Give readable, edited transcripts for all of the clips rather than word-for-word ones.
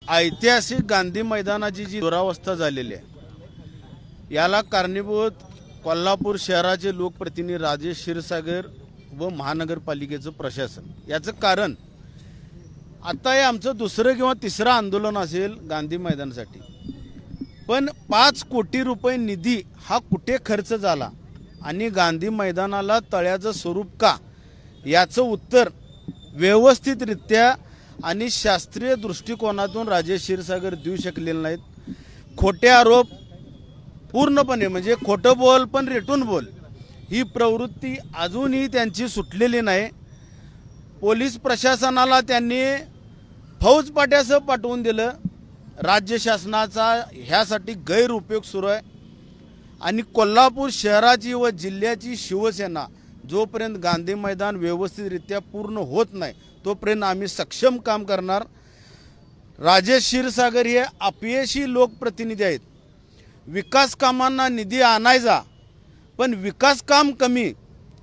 ऐतिहासिक गांधी मैदानाची जी दुरावस्था झालेली आहे याला कारणीभूत कोल्हापूर शहराचे लोकप्रतिनिधी राजेश क्षीरसागर व महानगरपालिकेचं प्रशासन। याचं कारण आता हे आमचं दुसरं किंवा तिसरं आंदोलन असेल गांधी मैदानासाठी, पण 5 कोटी रुपये निधी हा कुठे खर्च झाला आणि गांधी मैदानाला तळ्याचं स्वरूप का, याचं उत्तर व्यवस्थितरित्या आणि शास्त्रीय दृष्टिकोनातून राजेश क्षीरसागर देऊ शकलेले नाहीत। खोटे आरोप पूर्णपणे म्हणजे खोटं बोल पण रेटून बोल ही प्रवृत्ती अजूनही त्यांची सुटलेली नाही। पोलीस प्रशासनाला त्यांनी फौजपाट्यासह पाठवून दिलं। राज्य शासनाचा ह्यासाठी गैरउपयोग सुरू आहे आणि कोल्हापूर शहराची व जिल्ह्याची शिवसेना जोपर्यंत गांधी मैदान व्यवस्थितरित्या पूर्ण होत नाही तोपर्यंत आम्ही सक्षम काम करणार। राजेश क्षीरसागर हे अपयशी लोकप्रतिनिधी आहेत। विकास कामांना निधी आणायचा पण विकास काम कमी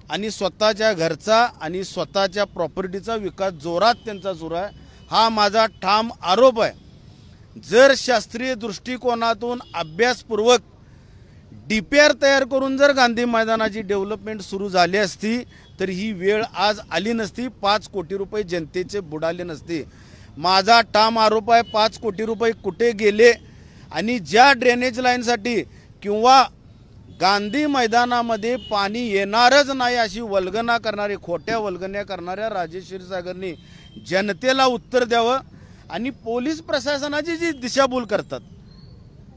आणि स्वतःच्या घरचा आणि स्वतःच्या प्रॉपर्टीचा विकास जोरात त्यांचा सुरू आहे, हा माझा ठाम आरोप आहे। जर शास्त्रीय दृष्टिकोनातून अभ्यासपूर्वक DPR तयार करून जर गांधी मैदानाची डेव्हलपमेंट सुरू झाली असती तर ही वेळ आज आली नसती, 5 कोटी रुपये जनतेचे बुडाले नसते। माझा ठाम आरोप आहे 5 कोटी रुपये कुठे गेले आणि ज्या ड्रेनेज लाईनसाठी किंवा गांधी मैदानामध्ये पाणी येणारच नाही अशी वल्गना करणारे, खोट्या वल्गना करणाऱ्या राजेश क्षीरसागरनी जनतेला उत्तर द्यावं आणि पोलीस प्रशासनाची जी दिशाभूल करतात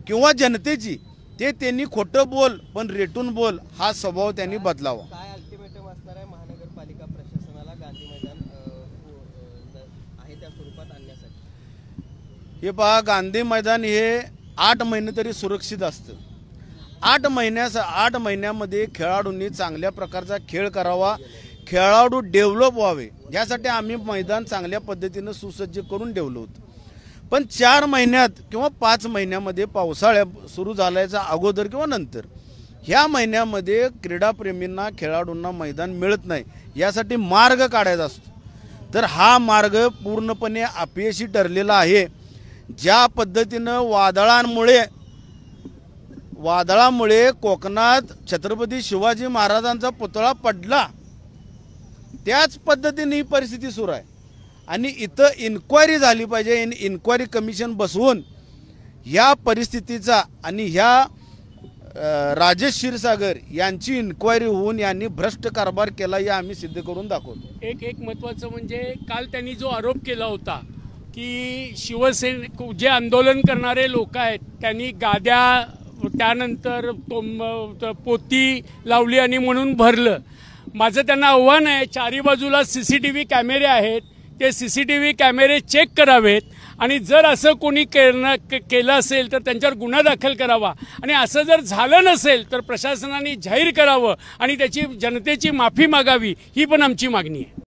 किंवा जनतेची ते त्यांनी खोटं बोल पण रेटून बोल हा स्वभाव त्यांनी बदलावा। काय अल्टिमेटम असणार आहे महानगरपालिका प्रशासनाला गांधी मैदान आहे त्या स्वरूपात आणण्यासाठी? हे पहा, गांधी मैदान हे 8 महिने तरी सुरक्षित असतं। 8 महिन्यामध्ये खेळाडूंनी चांगल्या प्रकारचा खेळ करावा, खेळाडू डेव्हलप व्हावे यासाठी आम्ही मैदान चांगल्या पद्धतीने सुसज्ज करून ठेवलं होतं। पण 4 महिन्यात किंवा 5 महिन्यामध्ये पावसाळ्या सुरू झाल्याच्या अगोदर किंवा नंतर ह्या महिन्यामध्ये क्रीडाप्रेमींना खेळाडूंना मैदान मिळत नाही, यासाठी मार्ग काढायचा असतो। तर हा मार्ग पूर्णपणे अपयशी ठरलेला आहे। ज्या पद्धतीनं वादळामुळे कोकणात छत्रपती शिवाजी महाराजांचा पुतळा पडला त्याच पद्धतीने ही परिस्थिती सुरू आहे आणि इथं इन्क्वायरी झाली पाहिजे। इन्क्वायरी कमिशन बसवून या परिस्थितीचा आणि ह्या राजेश क्षीरसागर यांची इन्क्वायरी होऊन यांनी भ्रष्ट कारभार केला हे आम्ही सिद्ध करून दाखवतो। एक महत्त्वाचं म्हणजे काल त्यांनी जो आरोप केला होता की शिवसेना जे आंदोलन करणारे लोक आहेत त्यांनी गाद्या त्यानंतर पोती लावली आणि म्हणून भरलं। माझं त्यांना आव्हान आहे, चारी बाजूला CCTV कॅमेरे आहेत, ते CCTV कॅमेरे चेक करावेत आणि जर असं कोणी केलं असेल तर त्यांच्यावर गुन्हा दाखल करावा आणि असं जर झालं नसेल तर प्रशासनाने जाहीर करावं आणि त्याची जनतेची माफी मागावी ही पण आमची मागणी आहे।